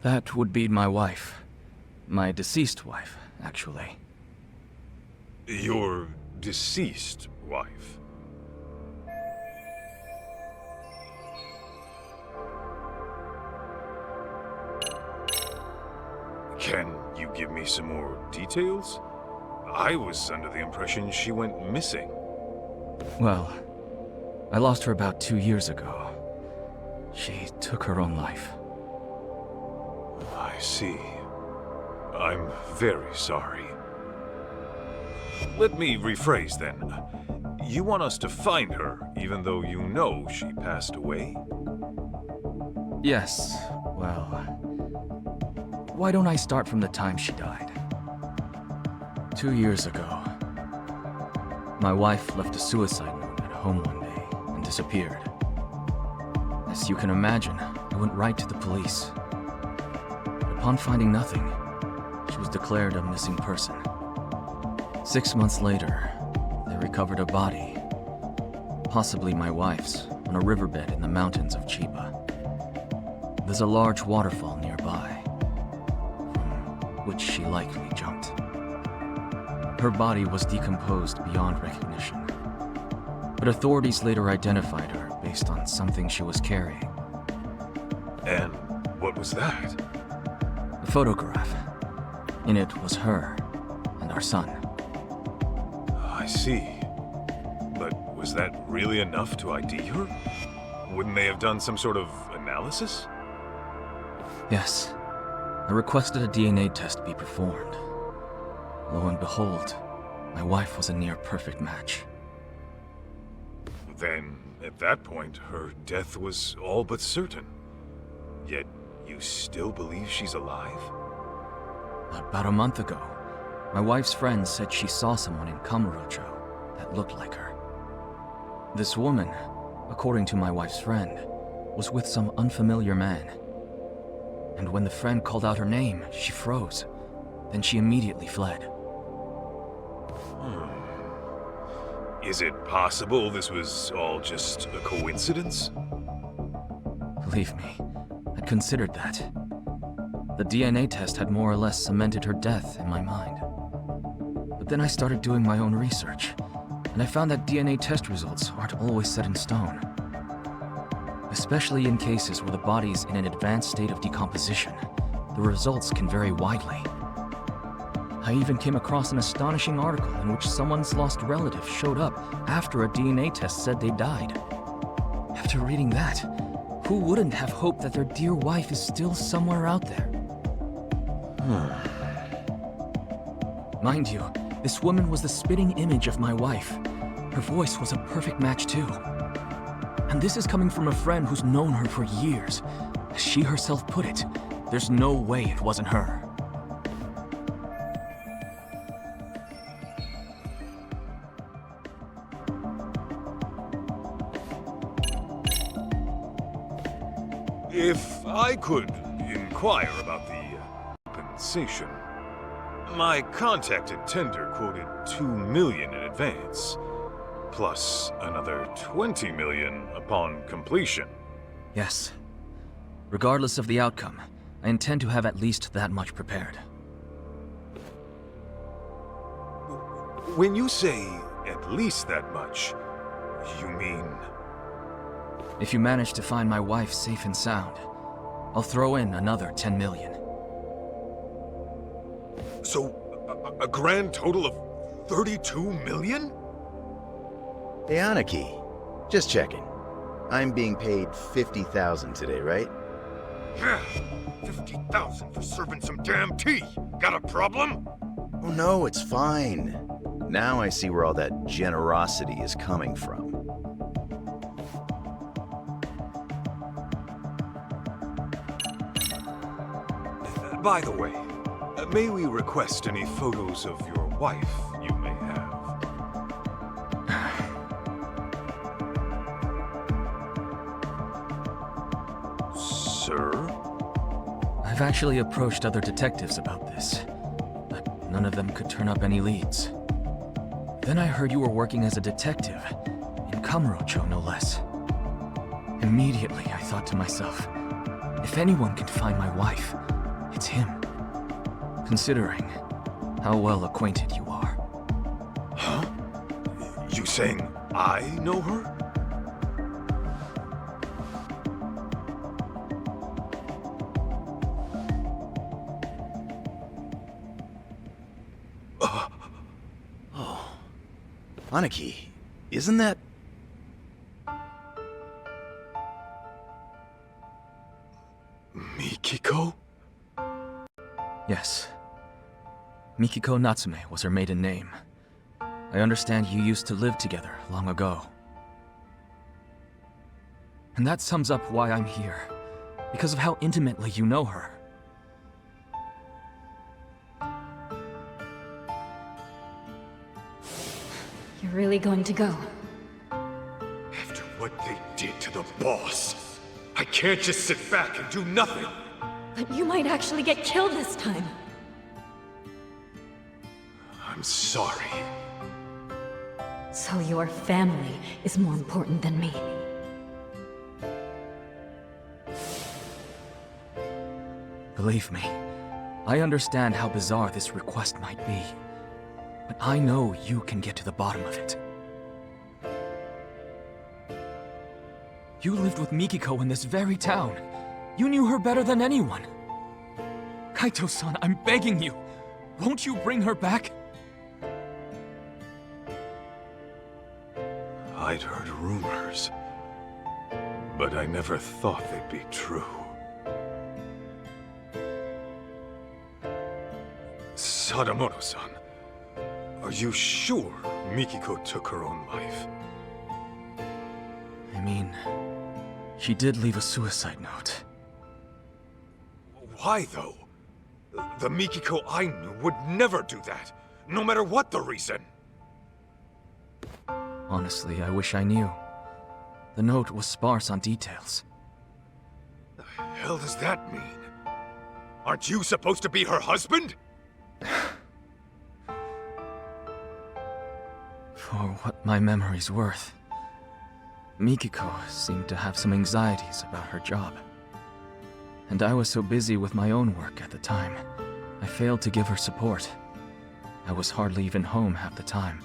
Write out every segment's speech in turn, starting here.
That would be my wife. My deceased wife, actually. Your deceased wife? Can you give me some more details? I was under the impression she went missing. Well, I lost her about 2 years ago. She took her own life. I see. I'm very sorry. Let me rephrase then. You want us to find her, even though you know she passed away? Yes, well... Why don't I start from the time she died? 2 years ago, my wife left a suicide note at home one day and disappeared. As you can imagine, I went right to the police. But upon finding nothing, she was declared a missing person. 6 months later, they recovered a body, possibly my wife's, on a riverbed in the mountains of Chiba. There's a large waterfall nearby, from which she likely jumped. Her body was decomposed beyond recognition, but authorities later identified her based on something she was carrying. And what was that? A photograph. In it was her and our son. I see. But was that really enough to ID her? Wouldn't they have done some sort of analysis? Yes. I requested a DNA test be performed. Lo and behold, my wife was a near-perfect match. Then, at that point, her death was all but certain. Yet, you still believe she's alive? About a month ago, my wife's friend said she saw someone in Kamurocho that looked like her. This woman, according to my wife's friend, was with some unfamiliar man. And when the friend called out her name, she froze. Then she immediately fled. Is it possible this was all just a coincidence? Believe me, I'd considered that. The DNA test had more or less cemented her death in my mind. But then I started doing my own research, and I found that DNA test results aren't always set in stone. Especially in cases where the body's in an advanced state of decomposition, the results can vary widely. I even came across an astonishing article in which someone's lost relative showed up after a DNA test said they died. After reading that, who wouldn't have hoped that their dear wife is still somewhere out there? Mind you, this woman was the spitting image of my wife. Her voice was a perfect match too. And this is coming from a friend who's known her for years. As she herself put it, there's no way it wasn't her. If I could inquire about the compensation. My contacted tender quoted $2 million in advance, plus another $20 million upon completion. Yes. Regardless of the outcome, I intend to have at least that much prepared. When you say at least that much, you mean... If you manage to find my wife safe and sound, I'll throw in another $10 million. So, a grand total of $32 million? Hey, Aniki. Just checking. I'm being paid 50,000 today, right? Yeah, 50,000 for serving some damn tea. Got a problem? Oh no, it's fine. Now I see where all that generosity is coming from. By the way, may we request any photos of your wife you may have? Sir? I've actually approached other detectives about this, but none of them could turn up any leads. Then I heard you were working as a detective, in Kamurocho no less. Immediately I thought to myself, If anyone can find my wife, it's him. Considering how well acquainted you are. Huh? You saying I know her? Aniki, isn't that... Mikiko? Yes. Mikiko Natsume was her maiden name. I understand you used to live together long ago. And that sums up why I'm here. Because of how intimately you know her. You're really going to go? After what they did to the boss, I can't just sit back and do nothing. But you might actually get killed this time. I'm sorry. So your family is more important than me. Believe me, I understand how bizarre this request might be. But I know you can get to the bottom of it. You lived with Mikiko in this very town. You knew her better than anyone. Kaito-san, I'm begging you. Won't you bring her back? I'd heard rumors, but I never thought they'd be true. Sadamoto-san, are you sure Mikiko took her own life? I mean, she did leave a suicide note. Why, though? The Mikiko I knew would never do that, no matter what the reason. Honestly, I wish I knew. The note was sparse on details. The hell does that mean? Aren't you supposed to be her husband? For what my memory's worth, Mikiko seemed to have some anxieties about her job. And I was so busy with my own work at the time, I failed to give her support. I was hardly even home half the time.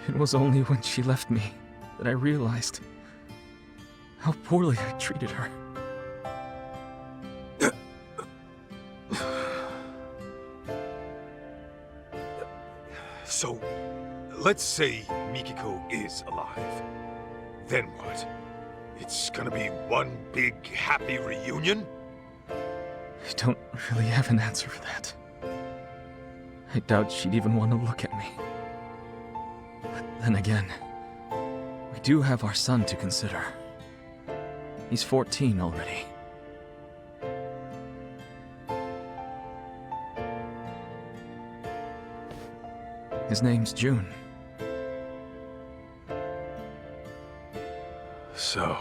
It was only when she left me that I realized how poorly I treated her. So, let's say Mikiko is alive. Then what? It's gonna be one big happy reunion? I don't really have an answer for that. I doubt she'd even want to look at me. But then again, we do have our son to consider. He's 14 already. His name's June. So,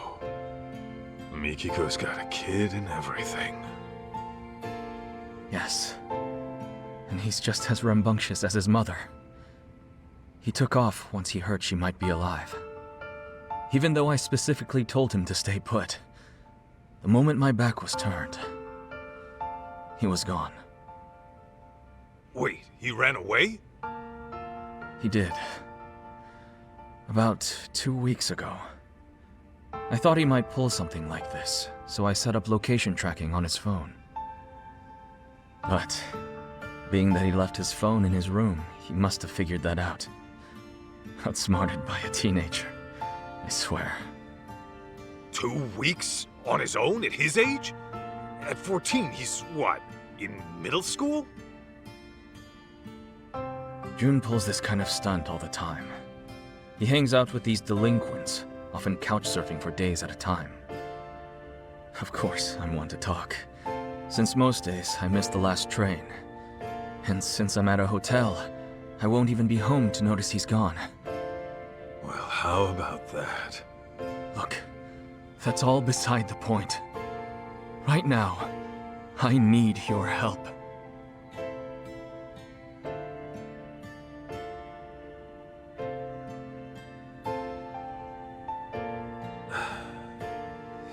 Mikiko's got a kid and everything. Yes. And he's just as rambunctious as his mother. He took off once he heard she might be alive. Even though I specifically told him to stay put. The moment my back was turned, he was gone. Wait, he ran away? He did. About 2 weeks ago. I thought he might pull something like this, so I set up location tracking on his phone. But, being that he left his phone in his room, he must have figured that out. Outsmarted by a teenager, I swear. 2 weeks? On his own at his age? At 14, he's what, in middle school? June pulls this kind of stunt all the time. He hangs out with these delinquents, often couch surfing for days at a time. Of course, I'm one to talk, since most days I miss the last train. And since I'm at a hotel, I won't even be home to notice he's gone. Well, how about that? Look, that's all beside the point. Right now, I need your help.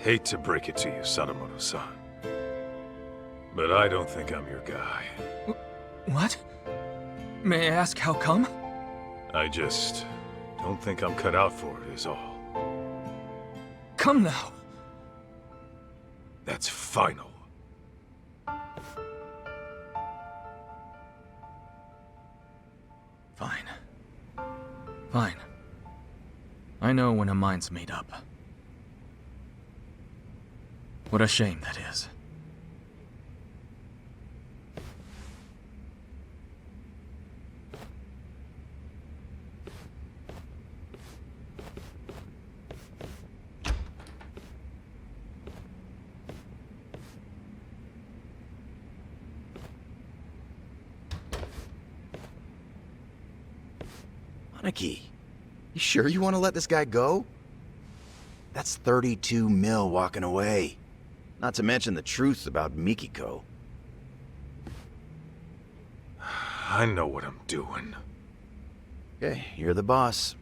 Hate to break it to you, Sadamoto-san, but I don't think I'm your guy. What? May I ask how come? I just don't think I'm cut out for it, is all. Come now. That's final. Fine. Fine. I know when a mind's made up. What a shame that is. Aniki, you sure you want to let this guy go? That's 32 mil walking away. Not to mention the truth about Mikiko. I know what I'm doing. Okay, you're the boss.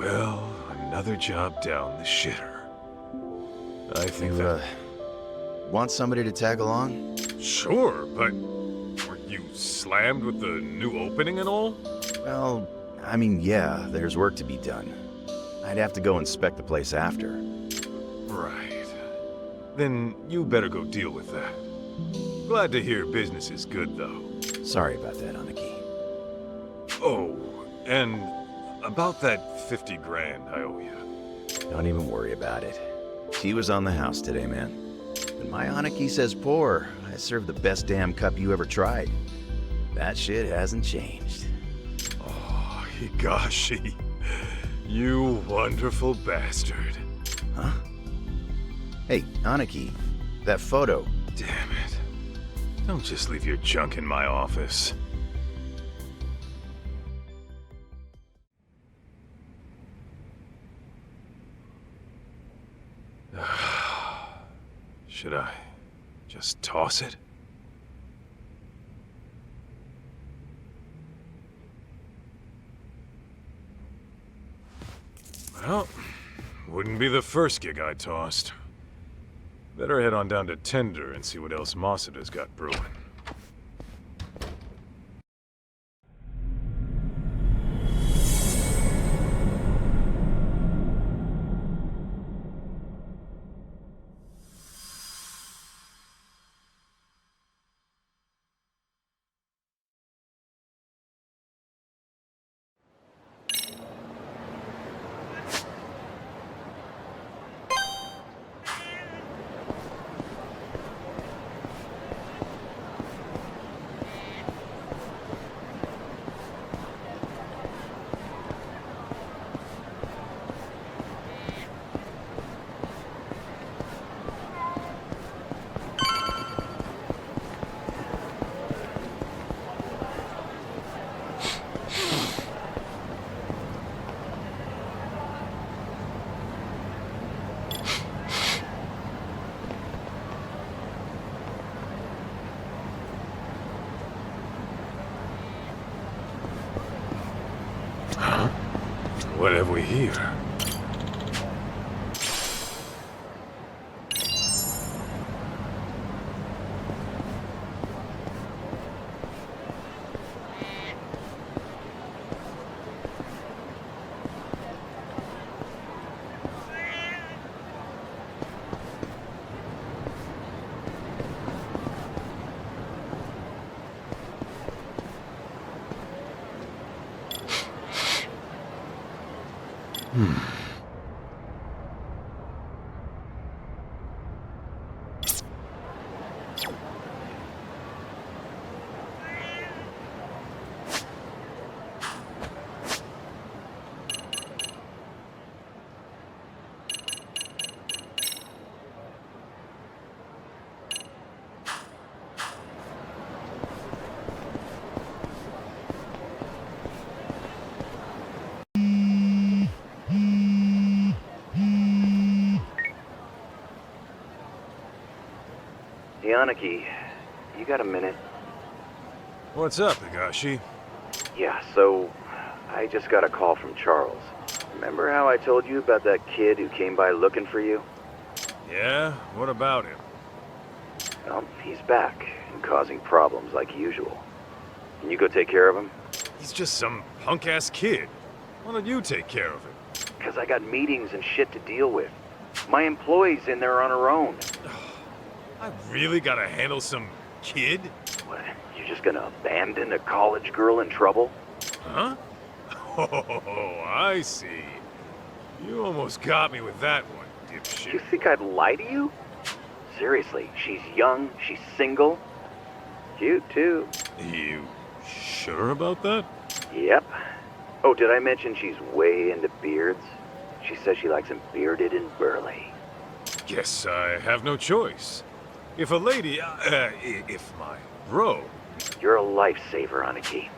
Well, another job down the shitter. I think You, want somebody to tag along? Sure, but were you slammed with the new opening and all? Well, I mean, yeah, there's work to be done. I'd have to go inspect the place after. Right. Then you better go deal with that. Glad to hear business is good, though. Sorry about that, Aniki. Oh, and about that 50 grand I owe you. Don't even worry about it. She was on the house today, man. When my Aniki says pour, I serve the best damn cup you ever tried. That shit hasn't changed. Oh, Higashi. You wonderful bastard. Huh? Hey, Aniki, that photo. Damn it. Don't just leave your junk in my office. Should I just toss it? Well, wouldn't be the first gig I tossed. Better head on down to Tender and see what else Masuda's got brewing. What have we here? Hey, Aniki, you got a minute? What's up, Higashi? Yeah, so I just got a call from Charles. Remember how I told you about that kid who came by looking for you? Yeah? What about him? Well, he's back and causing problems like usual. Can you go take care of him? He's just some punk-ass kid. Why don't you take care of him? Because I got meetings and shit to deal with. My employee's in there on her own. I really gotta handle some kid? What, you just gonna abandon a college girl in trouble? Huh? Oh, I see. You almost got me with that one, You dipshit. think I'd lie to you? Seriously, she's young, she's single. Cute, too. You sure about that? Yep. Oh, did I mention she's way into beards? She says she likes them bearded and burly. Guess I have no choice. If a lady, if my bro... You're a lifesaver, Aniki.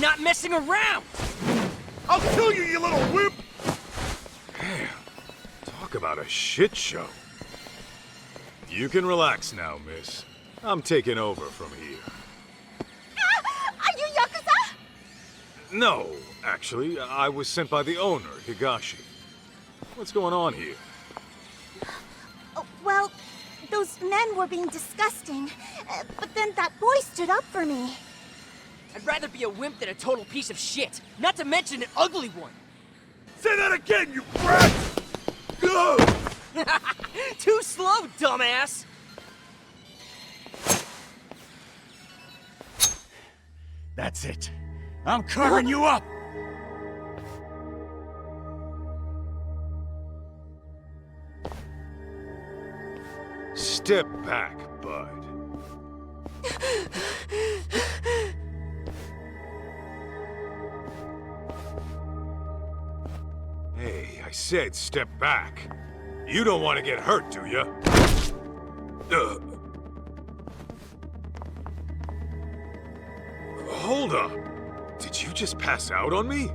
Not messing around! I'll kill you, you little wimp! Damn. Talk about a shit show. You can relax now, miss. I'm taking over from here. Are you Yakuza? No, actually, I was sent by the owner, Higashi. What's going on here? Oh, well, those men were being disgusting, but then that boy stood up for me. I'd rather be a wimp than a total piece of shit, not to mention an ugly one. Say that again, you brat! Ugh! Too slow, dumbass! That's it. I'm carving you up! Step back, bud. Hey, I said step back. You don't want to get hurt, do you? Hold up. Did you just pass out on me?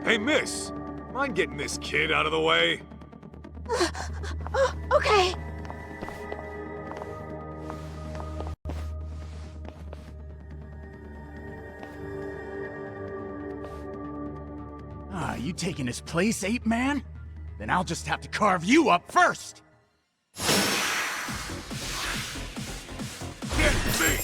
Hey, miss. Mind getting this kid out of the way? Oh, okay. Ah, you taking his place, ape man? Then I'll just have to carve you up first! Get me!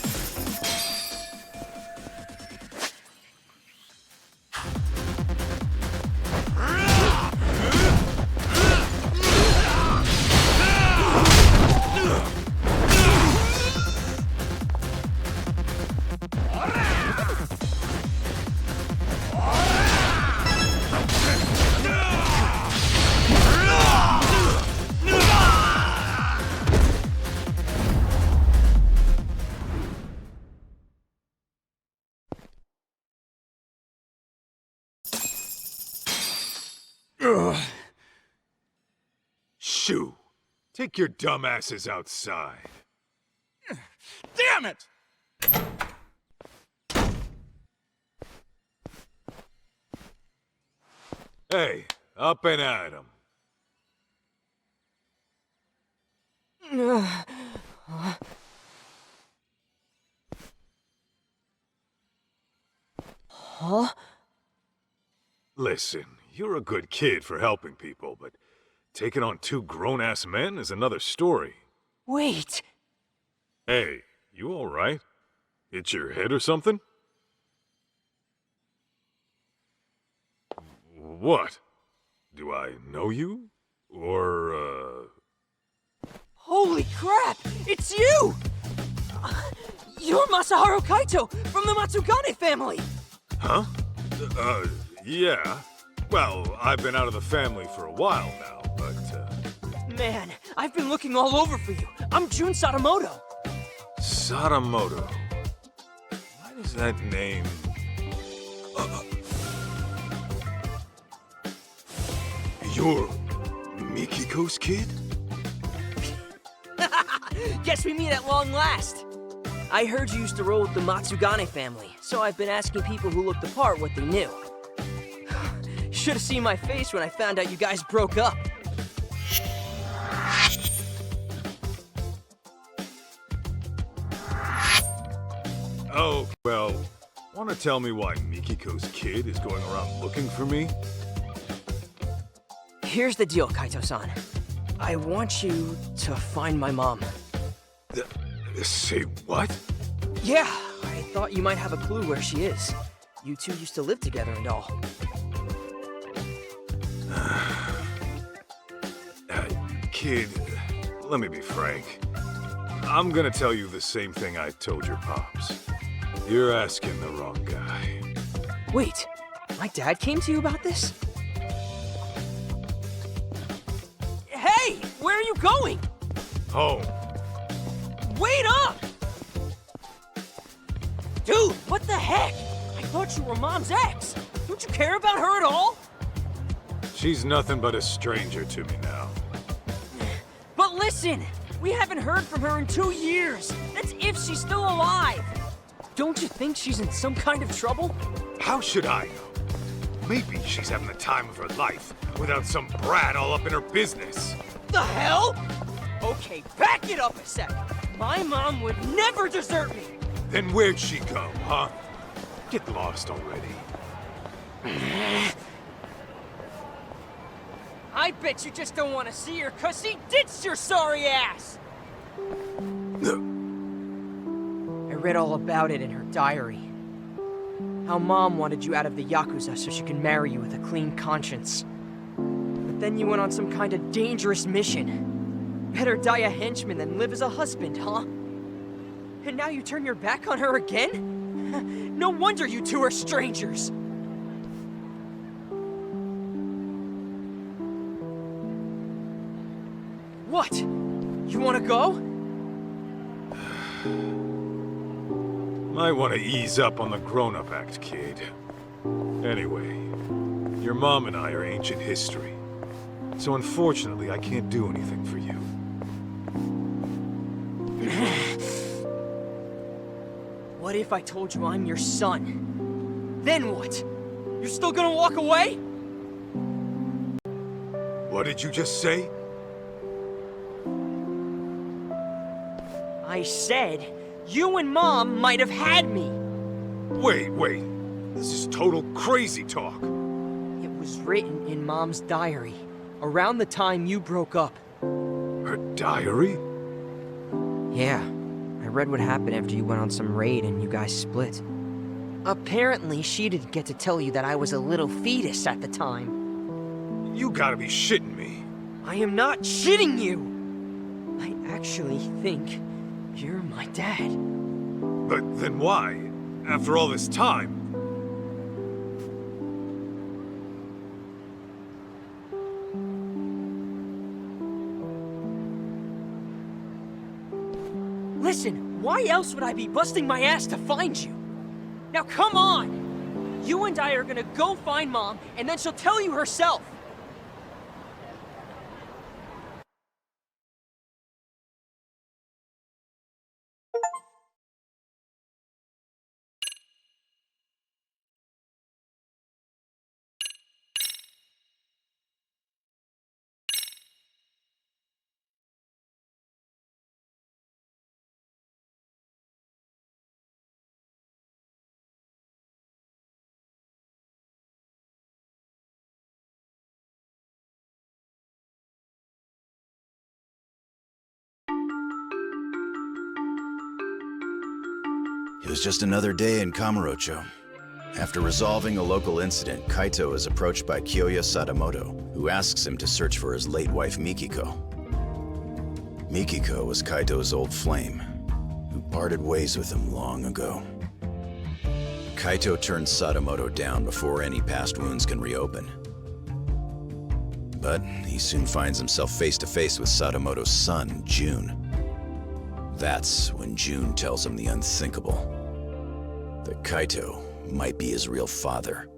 Ugh. Shoo! Take your dumbasses outside. Damn it! Hey, up and at 'em. Huh? Listen, you're a good kid for helping people, but taking on two grown-ass men is another story. Wait. Hey, you alright? Hit your head or something? What? Do I know you? Or, Holy crap! It's you! You're Masaharu Kaito from the Matsugane family! Huh? Yeah. Well, I've been out of the family for a while now, but, Man, I've been looking all over for you. I'm Jun Sadamoto. Sadamoto. Why does that name... You're Mikiko's kid? Guess we meet at long last. I heard you used to roll with the Matsugane family, so I've been asking people who looked the part what they knew. Should have seen my face when I found out you guys broke up. Oh, well, wanna tell me why Mikiko's kid is going around looking for me? Here's the deal, Kaito-san. I want you to find my mom. Say what? Yeah, I thought you might have a clue where she is. You two used to live together and all. Kid, let me be frank. I'm gonna tell you the same thing I told your pops. You're asking the wrong guy. Wait, my dad came to you about this? Hey, where are you going? Home. Wait up! Dude, what the heck? I thought you were Mom's ex. Don't you care about her at all? She's nothing but a stranger to me now. But listen, we haven't heard from her in 2 years. That's if she's still alive. Don't you think she's in some kind of trouble? How should I know? Maybe she's having the time of her life without some brat all up in her business. The hell? Okay, back it up a sec. My mom would never desert me. Then where'd she go, huh? Get lost already. I bet you just don't want to see her, 'cause she ditched your sorry ass! I read all about it in her diary. How Mom wanted you out of the Yakuza so she could marry you with a clean conscience. But then you went on some kind of dangerous mission. Better die a henchman than live as a husband, huh? And now you turn your back on her again? No wonder you two are strangers! What? You wanna go? Might want to ease up on the grown-up act, kid. Anyway, your mom and I are ancient history. So unfortunately, I can't do anything for you. What if I told you I'm your son? Then what? You're still gonna walk away? What did you just say? I said, you and Mom might have had me. Wait. This is total crazy talk. It was written in Mom's diary, around the time you broke up. Her diary? Yeah, I read what happened after you went on some raid and you guys split. Apparently, she didn't get to tell you that I was a little fetus at the time. You gotta be shitting me. I am not shitting you! I actually think you're my dad. But then why? After all this time? Listen, why else would I be busting my ass to find you? Now come on! You and I are gonna go find Mom, and then she'll tell you herself! was just another day in Kamurocho. After resolving a local incident, Kaito is approached by Kyoya Sadamoto, who asks him to search for his late wife Mikiko. Mikiko was Kaito's old flame, who parted ways with him long ago. Kaito turns Sadamoto down before any past wounds can reopen. But he soon finds himself face to face with Sadamoto's son, June. That's when June tells him the unthinkable. That Kaito might be his real father.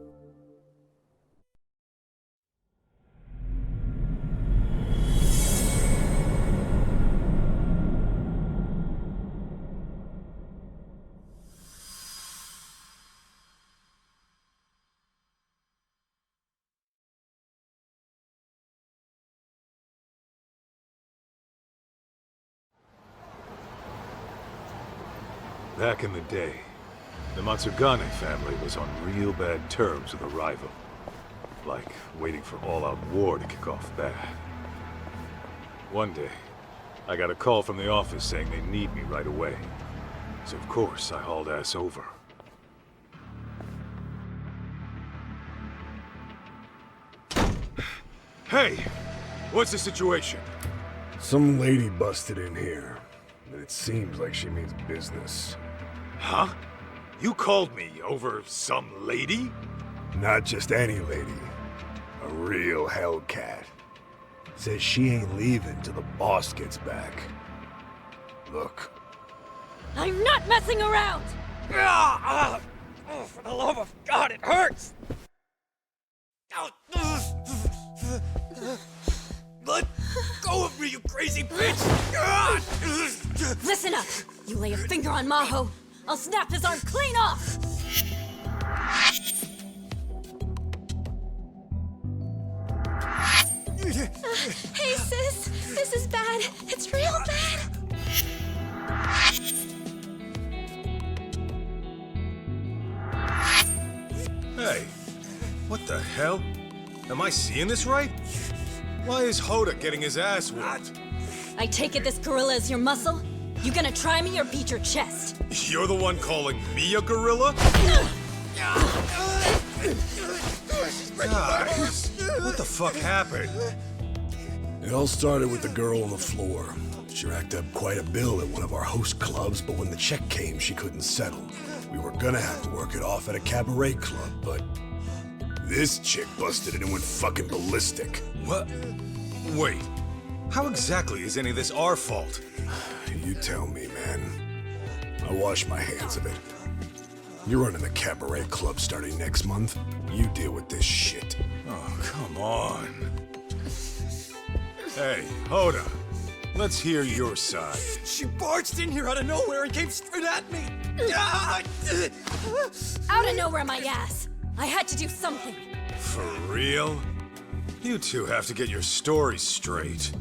Back in the day, the Matsugane family was on real bad terms with a rival. Like waiting for all-out war to kick off bad. One day, I got a call from the office saying they need me right away. So of course, I hauled ass over. Hey! What's the situation? Some lady busted in here, and it seems like she means business. Huh? You called me over some lady? Not just any lady. A real Hellcat. Says she ain't leaving till the boss gets back. Look. I'm not messing around! Oh, for the love of God, it hurts! Let go of me, you crazy bitch! Listen up! You lay a finger on Maho, I'll snap his arm clean off! Hey, sis. This is bad. It's real bad. Hey, what the hell? Am I seeing this right? Why is Hoda getting his ass whooped? I take it this gorilla is your muscle? You gonna try me or beat your chest? You're the one calling me a gorilla? Guys, what the fuck happened? It all started with the girl on the floor. She racked up quite a bill at one of our host clubs, but when the check came, she couldn't settle. We were gonna have to work it off at a cabaret club, but this chick busted it and went fucking ballistic. What? Wait, how exactly is any of this our fault? You tell me, man. I wash my hands of it. You're running the cabaret club starting next month. You deal with this shit. Oh, come on. Hey, Hoda, let's hear your side. She barged in here out of nowhere and came straight at me! Out of nowhere, my ass! I had to do something. For real? You two have to get your stories straight.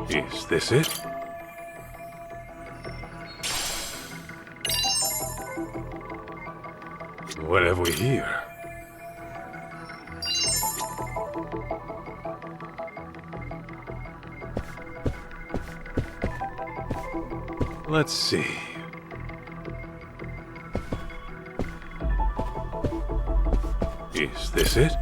Is this it? What have we here? Let's see. Is this it?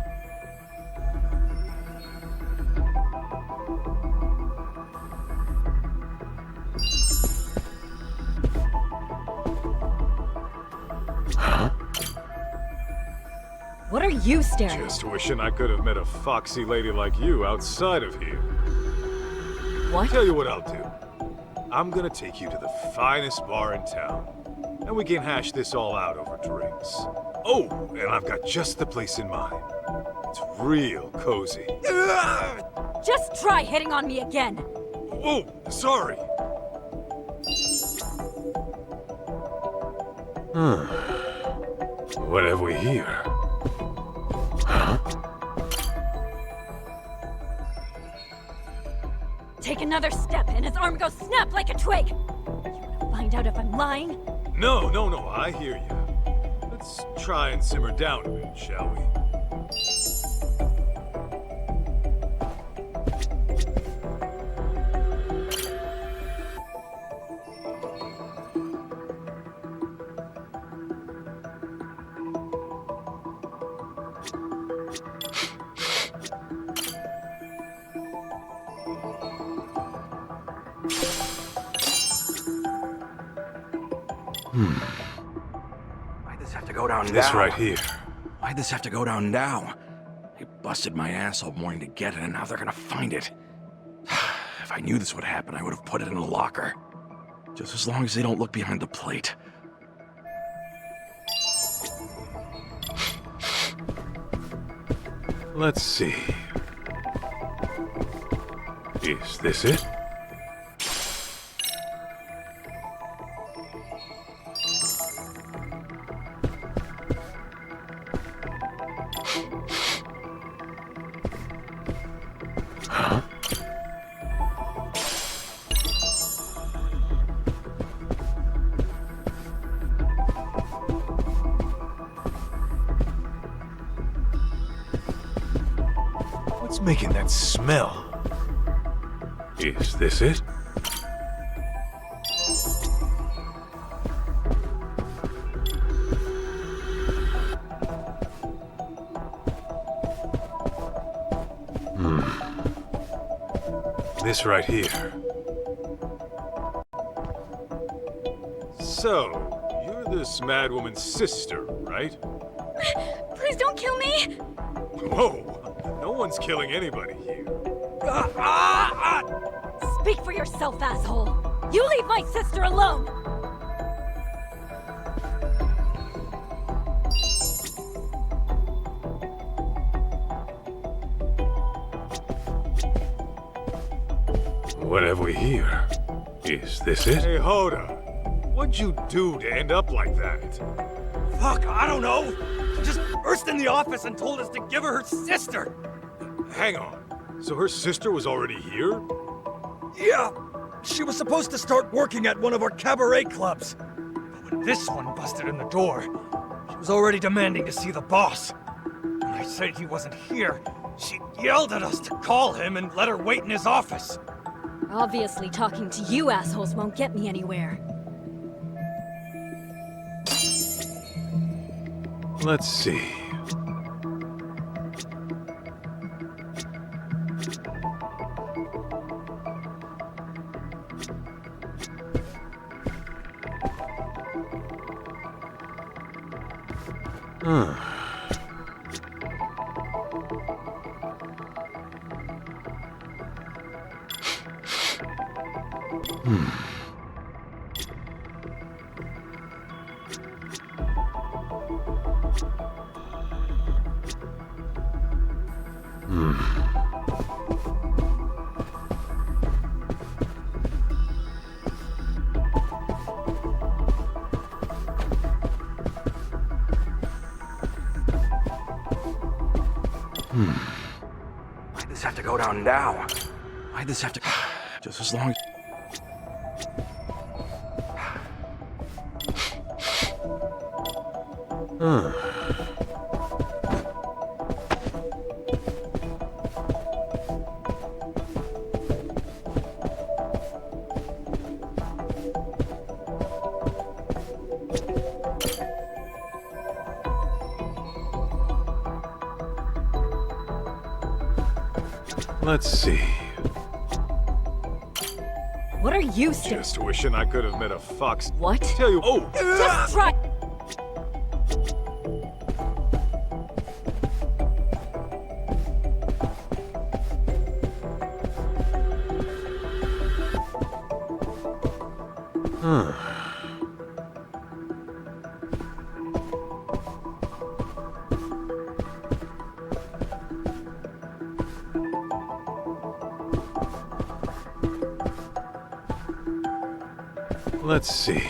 What are you staring at? Just wishing I could have met a foxy lady like you outside of here. What? Tell you what I'll do. I'm gonna take you to the finest bar in town, and we can hash this all out over drinks. Oh, and I've got just the place in mind. It's real cozy. Just try hitting on me again! Oh, sorry. What have we here? Take another step and his arm goes snap like a twig! You wanna find out if I'm lying? No, I hear you. Let's try and simmer down a bit, shall we? Why'd this have to go down now? This right here. Why'd this have to go down now? They busted my ass all morning to get it, and now they're gonna find it. If I knew this would happen, I would have put it in a locker. Just as long as they don't look behind the plate. Let's see. Is this it? Huh? What's making that smell? Is this it? This right here. So, you're this mad woman's sister, right? Please don't kill me! Whoa! No one's killing anybody here. Speak for yourself, asshole! You leave my sister alone! What have we here? Is this it? Hey, Hoda. What'd you do to end up like that? Fuck, I don't know. She just burst in the office and told us to give her sister. Hang on. So her sister was already here? Yeah, she was supposed to start working at one of our cabaret clubs. But when this one busted in the door, she was already demanding to see the boss. When I said he wasn't here, she yelled at us to call him and let her wait in his office. Obviously, talking to you assholes won't get me anywhere. Let's see. Why'd this have to go down now? Why'd this have to... Just as long as... Let's see. What are you still? Just wishing I could have met a fox. What? Tell you. Oh! Just try. Let's see.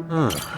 Huh.